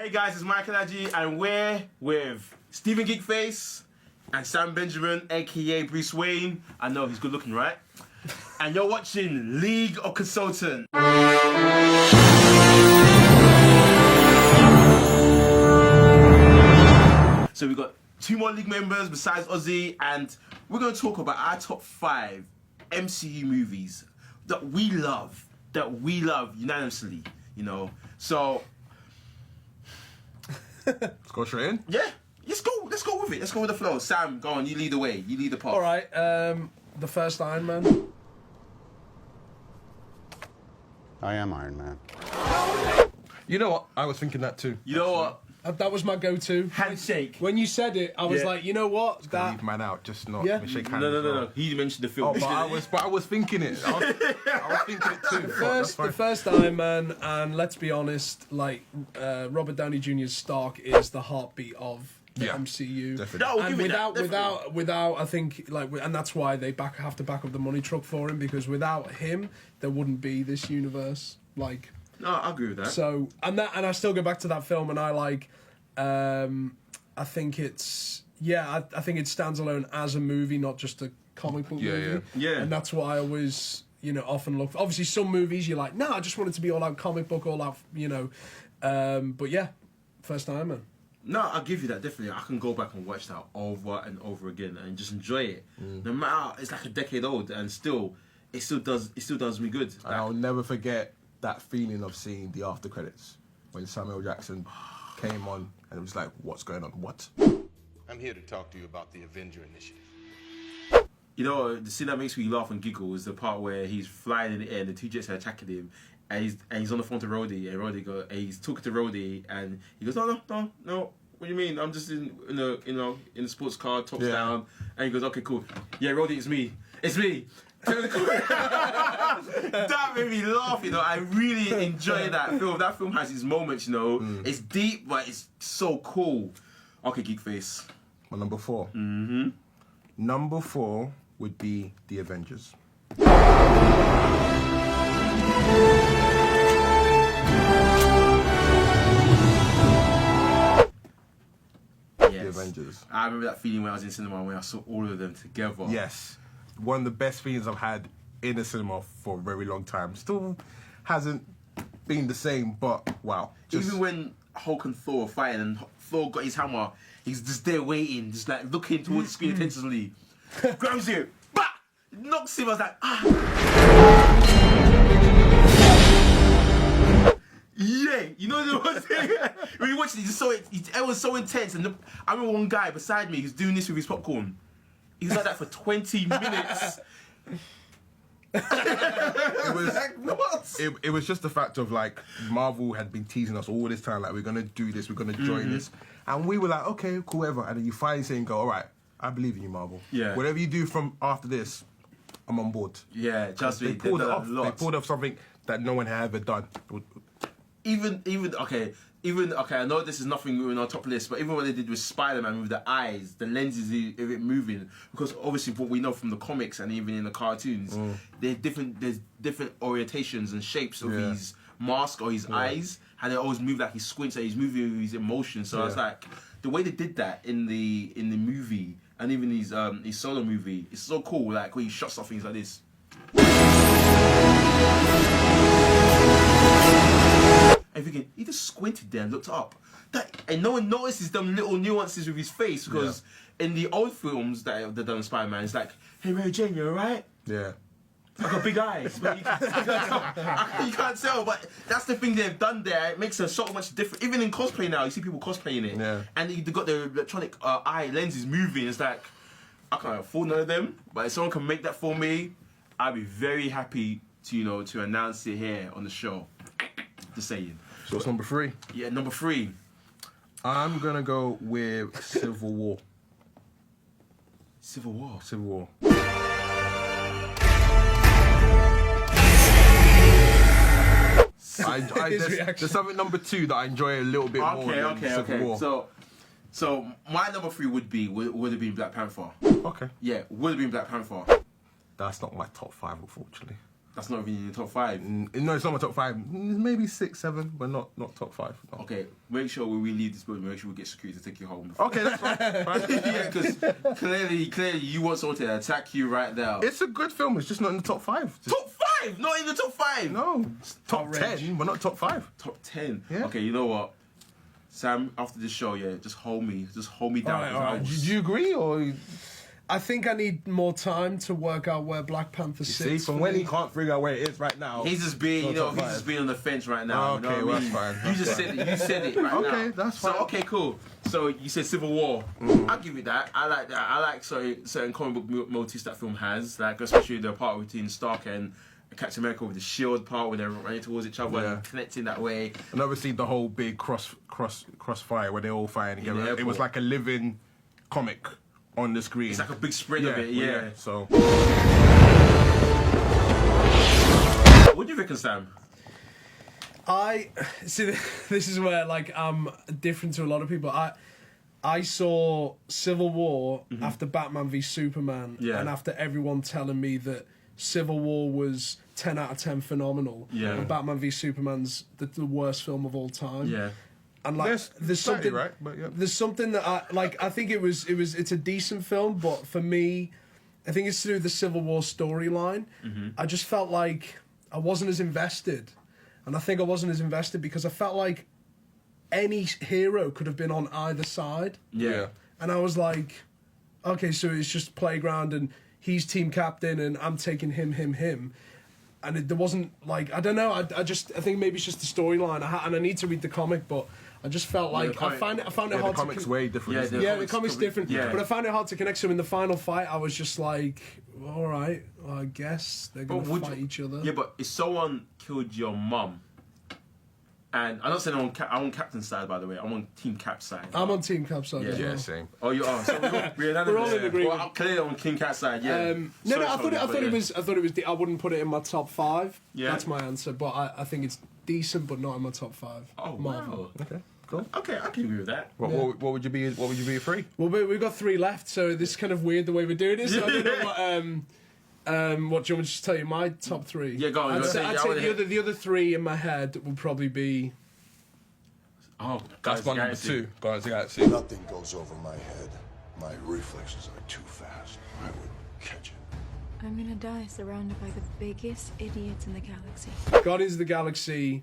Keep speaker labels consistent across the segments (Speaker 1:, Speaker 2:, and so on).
Speaker 1: Hey guys, it's Michael Aji, and we're with Steven Geekface and Sam Benjamin, aka Bruce Wayne. I know he's good looking, right? And you're watching League of Consultant. So we've got 2 more League members besides Ozzy, and we're going to talk about our top 5 MCU movies that we love unanimously, you know. So
Speaker 2: let's go straight in.
Speaker 1: Yeah, let's go with it. Let's go with the flow. Sam, go on. You lead the way. You lead the path.
Speaker 3: All right. The first Iron Man.
Speaker 4: I am Iron Man.
Speaker 2: You know what? I was thinking that too.
Speaker 1: You know what?
Speaker 3: That was my go-to.
Speaker 1: Handshake.
Speaker 3: When you said it, I was like, you know what?
Speaker 2: That leave man out, just not shake hands.
Speaker 1: No. He mentioned the film.
Speaker 2: Oh, but I was thinking it. I was thinking it too.
Speaker 3: The first Iron Man, and let's be honest, like Robert Downey Jr.'s Stark is the heartbeat of the MCU.
Speaker 2: Definitely.
Speaker 3: And without, I think, like, and that's why they have to back up the money truck for him, because without him, there wouldn't be this universe. Like.
Speaker 1: No, I agree with that.
Speaker 3: So, and I still go back to that film, and I like, I think it's, I think it stands alone as a movie, not just a comic book movie.
Speaker 1: Yeah.
Speaker 3: And that's what I always, often look for. Obviously, some movies you're like, no, I just want it to be all out comic book, all out, but yeah, first Iron Man.
Speaker 1: No, I'll give you that, definitely. I can go back and watch that over and over again and just enjoy it. No matter, it's like a decade old, and it still does me good.
Speaker 2: And I'll never forget that feeling of seeing the after credits when Samuel Jackson came on and it was like, what's going on? What?
Speaker 5: I'm here to talk to you about the Avenger Initiative.
Speaker 1: You know, the scene that makes me laugh and giggle is the part where he's flying in the air and the 2 jets are attacking him, and he's on the phone to Rhodey, and he's talking to Rhodey, and he goes, no, what do you mean? I'm just in a sports car, tops down, and he goes, okay, cool. Yeah, Rhodey, it's me. That made me laugh, I really enjoy that film. That film has its moments, It's deep, but it's so cool. Okay, Geekface.
Speaker 2: My number 4. Mm-hmm. Number 4 would be The Avengers. The Avengers.
Speaker 1: I remember that feeling when I was in cinema when I saw all of them together.
Speaker 2: Yes. One of the best feelings I've had in the cinema for a very long time. Still hasn't been the same, but wow.
Speaker 1: Even when Hulk and Thor were fighting and Thor got his hammer, he's just there waiting, just like looking towards the screen attentively. Grabs you, bah! Knocks him, I was like, ah! Yeah, you know the thing? When you watch it, it was so intense. And I remember one guy beside me who's doing this with his popcorn. He was like that for 20 minutes.
Speaker 2: It was just the fact of like Marvel had been teasing us all this time, like we're gonna do this, we're gonna join this, and we were like, okay, cool, whatever. And then you finally say and go, all right, I believe in you, Marvel. Yeah. Whatever you do from after this, I'm on board.
Speaker 1: Yeah, just
Speaker 2: they pulled it off. They pulled off something that no one had ever done.
Speaker 1: Even okay. I know this is nothing on our top list, but even what they did with Spider-Man with the eyes, the lenses of it moving, because obviously what we know from the comics and even in the cartoons, there's different orientations and shapes of his mask or his eyes, and they always move like he squints and he's moving with his emotions. So it's like the way they did that in the movie and even his solo movie, it's so cool. Like when he shot stuff, things like this. And thinking, he just squinted there and looked up. And no one notices them little nuances with his face, because in the old films that they've done with Spider-Man, it's like, hey, Mary Jane, you alright?
Speaker 2: Yeah.
Speaker 1: I got big eyes, but you can't tell. But that's the thing they've done there. It makes it so much different. Even in cosplay now, you see people cosplaying it. Yeah. And they've got the electronic eye lenses moving. It's like, I can't afford none of them, but if someone can make that for me, I'd be very happy to, to announce it here on the show. Just saying.
Speaker 2: So it's number 3?
Speaker 1: Yeah, number 3.
Speaker 2: I'm gonna go with Civil War.
Speaker 1: Civil War?
Speaker 2: Civil War. There's something number 2 that I enjoy a little bit more than Civil War.
Speaker 1: So my number 3 would have been Black Panther.
Speaker 2: Okay.
Speaker 1: Yeah, would have been Black Panther.
Speaker 2: That's not my top 5, unfortunately.
Speaker 1: That's not even in your top 5.
Speaker 2: No, it's not my top 5. Maybe 6, 7, but not top 5. No.
Speaker 1: Okay, make sure when we leave this building, make sure we get security to take you home.
Speaker 2: Okay, that's fine.
Speaker 1: Yeah, because clearly you want someone to attack you right now.
Speaker 2: It's a good film. It's just not in the top 5.
Speaker 1: Top 5? Not in the top 5?
Speaker 2: No, it's top 10, but not top 5.
Speaker 1: Top 10?
Speaker 2: Yeah.
Speaker 1: Okay, you know what? Sam, after this show, just hold me down.
Speaker 2: All right. Do you agree, or...
Speaker 3: I think I need more time to work out where Black Panther sits.
Speaker 2: See, from when he can't figure out where it is right now.
Speaker 1: He's just being, he's just being on the fence right now.
Speaker 2: Okay,
Speaker 1: you know what I mean?
Speaker 2: that's fine.
Speaker 1: You said it right now.
Speaker 2: Okay, that's fine.
Speaker 1: So, okay, cool. So, you said Civil War. I'll give you that. I like that. I like certain comic book motifs that film has, like especially the part between Stark and Captain America with the shield part when they're running towards each other and connecting that way.
Speaker 2: And obviously the whole big crossfire where they all firing together. It was like a living comic on the screen.
Speaker 1: It's like a big spread of it, yeah.
Speaker 2: So,
Speaker 1: what do you reckon, Sam?
Speaker 3: I see. This is where like I'm different to a lot of people. I saw Civil War after Batman v Superman, and after everyone telling me that Civil War was 10 out of 10 phenomenal, and Batman v Superman's the worst film of all time.
Speaker 1: Yeah.
Speaker 3: And like, there's something,
Speaker 2: right? But yeah.
Speaker 3: There's something that I like. I think it's a decent film, but for me, I think it's to do with the Civil War storyline. I just felt like I wasn't as invested, and I think I wasn't as invested because I felt like any hero could have been on either side.
Speaker 1: Yeah.
Speaker 3: And I was like, okay, so it's just playground, and he's team captain, and I'm taking him. And there wasn't like, I don't know. I think maybe it's just the storyline, and I need to read the comic, but I just felt like I found it hard.
Speaker 2: The comic's way different. isn't it?
Speaker 3: The comic's different.
Speaker 1: Yeah.
Speaker 3: But I found it hard to connect. So in the final fight, I was just like, all right, well, I guess they're gonna fight each other.
Speaker 1: Yeah, but if someone killed your mum, and I'm not saying I'm on Captain's side, by the way. I'm on Team Cap's side.
Speaker 3: I'm on Team Cap's side as well.
Speaker 2: Yeah, same.
Speaker 1: Oh, you are. So we're
Speaker 3: all in agreement.
Speaker 1: Well, I'm clearly on Team Cap's side. Yeah.
Speaker 3: No. I thought it was. I wouldn't put it in my top 5.
Speaker 1: Yeah.
Speaker 3: That's my answer. But I think it's decent, but not in my top 5.
Speaker 1: Oh,
Speaker 3: Marvel.
Speaker 1: wow.
Speaker 2: Okay, cool.
Speaker 1: Okay, I can agree with that.
Speaker 2: What would you be? What would you be 3?
Speaker 3: Well, we've got 3 left, so this is kind of weird the way we're doing it. So I don't know what do you want me to just tell you? My top 3.
Speaker 1: Yeah, go on.
Speaker 3: I'd say the other 3 in my head will probably be.
Speaker 1: Oh,
Speaker 2: That's my number 2. Guardians of the Galaxy.
Speaker 6: Nothing goes over my head. My reflexes are too fast. I would catch it.
Speaker 7: I'm gonna die surrounded by the biggest idiots in the galaxy.
Speaker 3: Guardians of the Galaxy,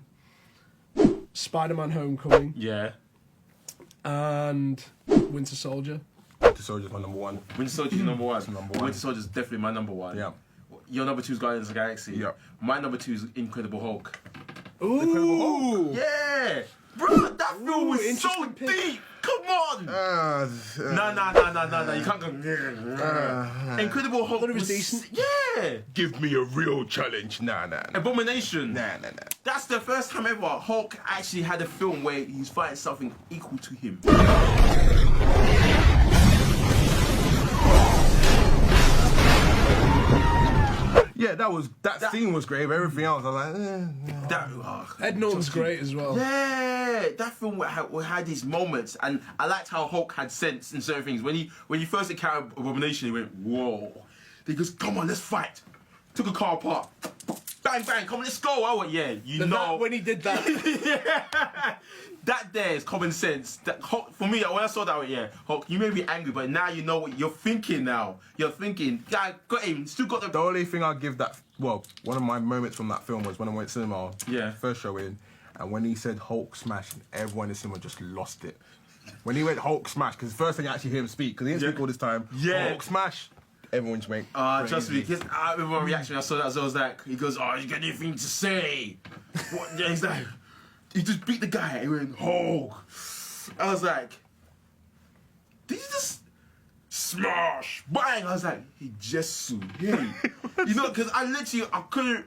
Speaker 3: Spider-Man: Homecoming,
Speaker 1: Yeah.
Speaker 3: and Winter Soldier.
Speaker 2: Winter Soldier's my number 1.
Speaker 1: Winter Soldier's number 1.
Speaker 2: number 1.
Speaker 1: Winter Soldier's definitely my number 1.
Speaker 2: Yeah.
Speaker 1: Your number 2 is Guardians of the Galaxy.
Speaker 2: Yeah.
Speaker 1: My number 2 is Incredible Hulk.
Speaker 3: Ooh!
Speaker 1: Yeah! Bro, that film was so
Speaker 3: interesting pick.
Speaker 1: deep! Come on! No, you can't go. Incredible Hulk
Speaker 3: it was decent.
Speaker 1: Yeah!
Speaker 2: Give me a real challenge. Nah.
Speaker 1: Abomination.
Speaker 2: Nah.
Speaker 1: That's the first time ever Hulk actually had a film where he's fighting something equal to him.
Speaker 2: Yeah, that scene was great. But everything else, I was like,
Speaker 3: Ed Norton's great as well.
Speaker 1: Yeah, that film had these moments, and I liked how Hulk had sense in certain things. When he first encountered Abomination, he went, "Whoa!" He goes, "Come on, let's fight." Took a car apart. Bang, bang, come on, let's go. I went, yeah,
Speaker 3: When he did that.
Speaker 1: Yeah. That there is common sense. That Hulk, for me, when I saw that, I went, yeah, Hulk, you may be angry, but now you know what you're thinking now. You're thinking, yeah, got him, still got the...
Speaker 2: The only thing I'll give that, well, one of my moments from that film was when I went to cinema, first show in, and when he said Hulk smash, and everyone in the cinema just lost it. When he went Hulk smash, because the first thing I actually hear him speak, because he didn't speak all this time, Hulk smash, everyone just went
Speaker 1: trust me, because I remember my reaction when I saw that, so I was like, he goes, "Oh, you got anything to say?" What? Yeah, he's like, he just beat the guy, he went, Hulk. I was like, did you just smash, bang? I was like, he just hey. You know, because I couldn't,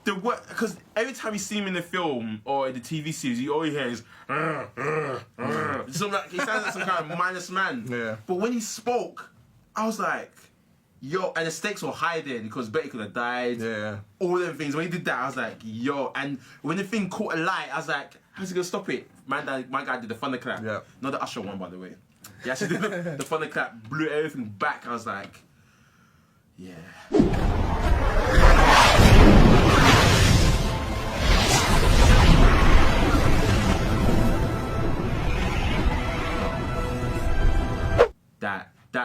Speaker 1: because every time you see him in the film or in the TV series, you always hear is, so like, he sounds like some kind of mindless man.
Speaker 2: Yeah.
Speaker 1: But when he spoke, I was like, yo, and the stakes were high then because Betty could have died.
Speaker 2: Yeah.
Speaker 1: All them things. When he did that, I was like, yo. And when the thing caught a light, I was like, how's he gonna stop it? My guy did the thunderclap.
Speaker 2: Yeah.
Speaker 1: Not the Usher one, by the way. He actually did the thunderclap, blew everything back. I was like, yeah.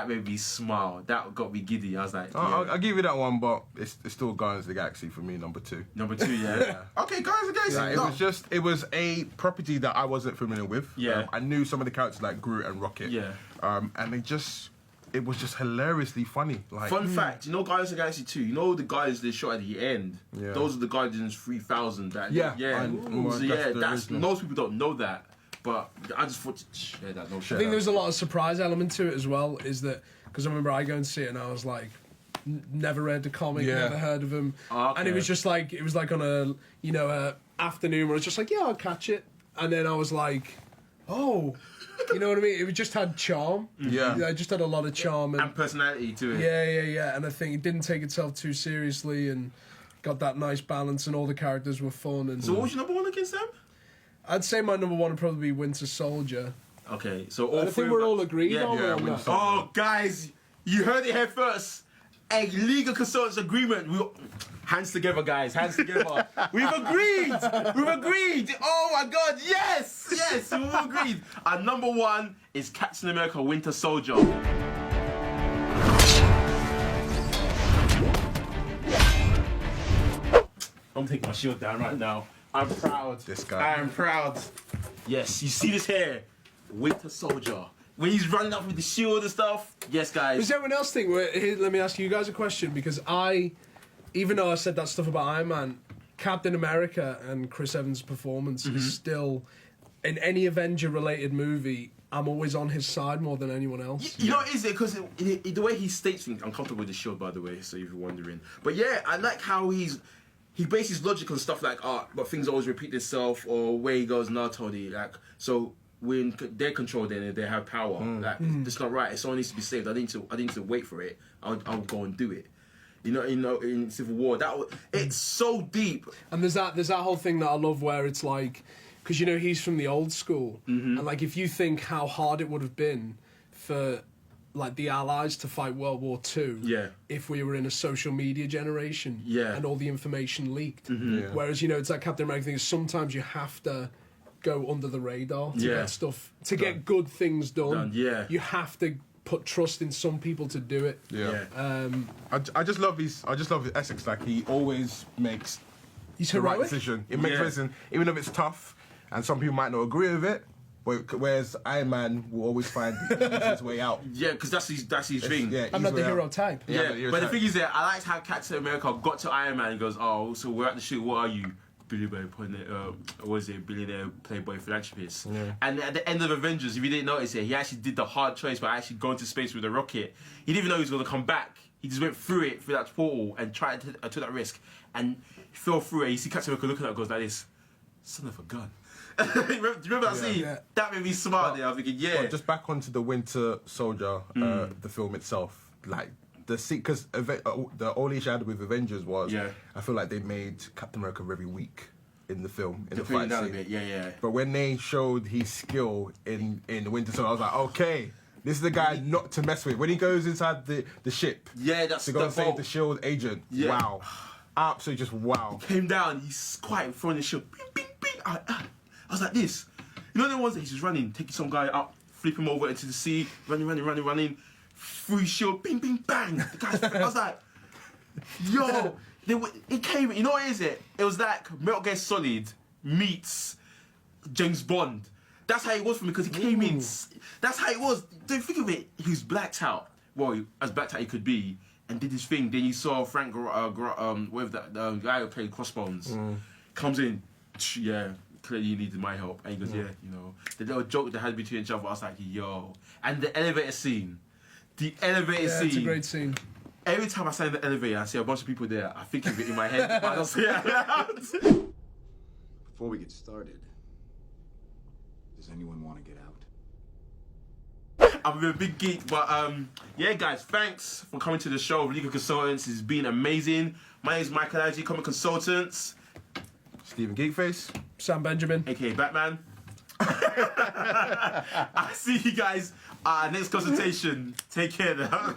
Speaker 1: that made me smile. That got me giddy. I was like, yeah.
Speaker 2: I'll give you that one, but it's still Guardians of the Galaxy for me, number 2.
Speaker 1: Number 2, yeah. Okay, Guardians of the Galaxy.
Speaker 2: Yeah, it was a property that I wasn't familiar with.
Speaker 1: Yeah.
Speaker 2: I knew some of the characters like Groot and Rocket.
Speaker 1: Yeah.
Speaker 2: And it was just hilariously funny. Like,
Speaker 1: fun fact, you know Guardians of the Galaxy 2, you know the guys they shot at the end?
Speaker 2: Yeah.
Speaker 1: Those are the Guardians 3000. That,
Speaker 2: Yeah.
Speaker 1: Most people don't know that. But I just thought to share that.
Speaker 3: I think there's a lot of surprise element to it as well, is that, because I remember I go and see it and I was like, never read the comic, never heard of him.
Speaker 1: Okay.
Speaker 3: And it was like on a afternoon where I was just like, yeah, I'll catch it. And then I was like, oh, you know what I mean? It just had charm.
Speaker 2: Yeah.
Speaker 3: It just had a lot of charm.
Speaker 1: And personality to it.
Speaker 3: Yeah. And I think it didn't take itself too seriously and got that nice balance, and all the characters were fun. And
Speaker 1: so what was your number 1 against them?
Speaker 3: I'd say my number 1 would probably be Winter Soldier.
Speaker 1: Okay, so
Speaker 3: I think we're all agreed on that.
Speaker 1: Oh, guys, you heard it here first. A legal consultants agreement. Hands together, guys. Hands together. We've agreed. Oh my God, yes, we've agreed. Our number 1 is Captain America: Winter Soldier. I'm taking my shield down right now. I'm proud.
Speaker 2: This guy.
Speaker 1: I'm proud. Yes, you see this here? Winter Soldier. When he's running up with the shield and stuff. Yes, guys.
Speaker 3: Does everyone else think... Let me ask you guys a question, because even though I said that stuff about Iron Man, Captain America and Chris Evans' performance is still... In any Avenger-related movie, I'm always on his side more than anyone else.
Speaker 1: You know what it is? Because the way he states things... I'm comfortable with the shield, by the way, so if you're wondering. But yeah, I like how he bases logic on stuff like, but things always repeat themselves, or where he goes, no, Tony, like, so when they're controlled, then they have power. Like, that's not right. It all needs to be saved. I need to wait for it. I'll go and do it. You know, in Civil War, it's so deep.
Speaker 3: And there's that whole thing that I love where it's like, because he's from the old school, and like if you think how hard it would have been for like the Allies to fight World War II, if we were in a social media generation, and all the information leaked. Whereas it's like Captain America thing is sometimes you have to go under the radar to get stuff, to get good things done. You have to put trust in some people to do it.
Speaker 2: I just love his ethics. Like, he always makes the right decision. It makes decision, even if it's tough, and some people might not agree with it. Whereas Iron Man will always find the easiest way out. Yeah,
Speaker 1: because that's his thing.
Speaker 3: Yeah, I'm not the hero type.
Speaker 1: But the thing is that I liked how Captain America got to Iron Man and goes, oh, so we're at the shoot, what are you? Billionaire playboy philanthropist. And at the end of Avengers, if you didn't notice it, he actually did the hard choice by actually going to space with a rocket. He didn't even know he was going to come back. He just went through that portal and tried to took that risk. And he fell through it. You see Captain America looking at it, goes like this, son of a gun. Do you remember that scene? That made me smile there. I was thinking,
Speaker 2: Well, just back onto the Winter Soldier, the film itself. Like, the scene, because the only issue I had with Avengers was I feel like they made Captain America very weak in the film, in the fight scene.
Speaker 1: A bit.
Speaker 2: But when they showed his skill in the Winter Soldier, I was like, okay, this is the guy not to mess with. When he goes inside the ship,
Speaker 1: that's
Speaker 2: to go and save the SHIELD agent. Wow, absolutely just wow.
Speaker 1: He came down, he's quiet in front of the ship. Bing, bing, bing. I was like this. You know the ones that he's just running, taking some guy up, flip him over into the sea, running. Free shield, bing, bing, bang. The guy's, I was like, yo, it came. You know what is it? It was like Metal Gear Solid meets James Bond. That's how it was for me, because he came in. That's how it was. Don't think of it. He was blacked out. Well, as blacked out he could be, and did his thing. Then you saw Frank, with that guy who played Crossbones, comes in. Clearly you needed my help. And he goes, the little joke they had between each other. I was like, yo. And the elevator scene. The elevator scene.
Speaker 3: It's a great scene.
Speaker 1: Every time I stand in the elevator, I see a bunch of people there. I think of it in my head, but I don't say it out loud.
Speaker 8: Before we get started, does anyone want to get out?
Speaker 1: I'm a big geek, but guys, thanks for coming to the show of Legal Consultants. It's been amazing. My name is Michael Adji, Comic Consultants.
Speaker 2: Steven Geekface.
Speaker 3: Sam Benjamin.
Speaker 1: AKA Batman. I'll see you guys next consultation. Take care now.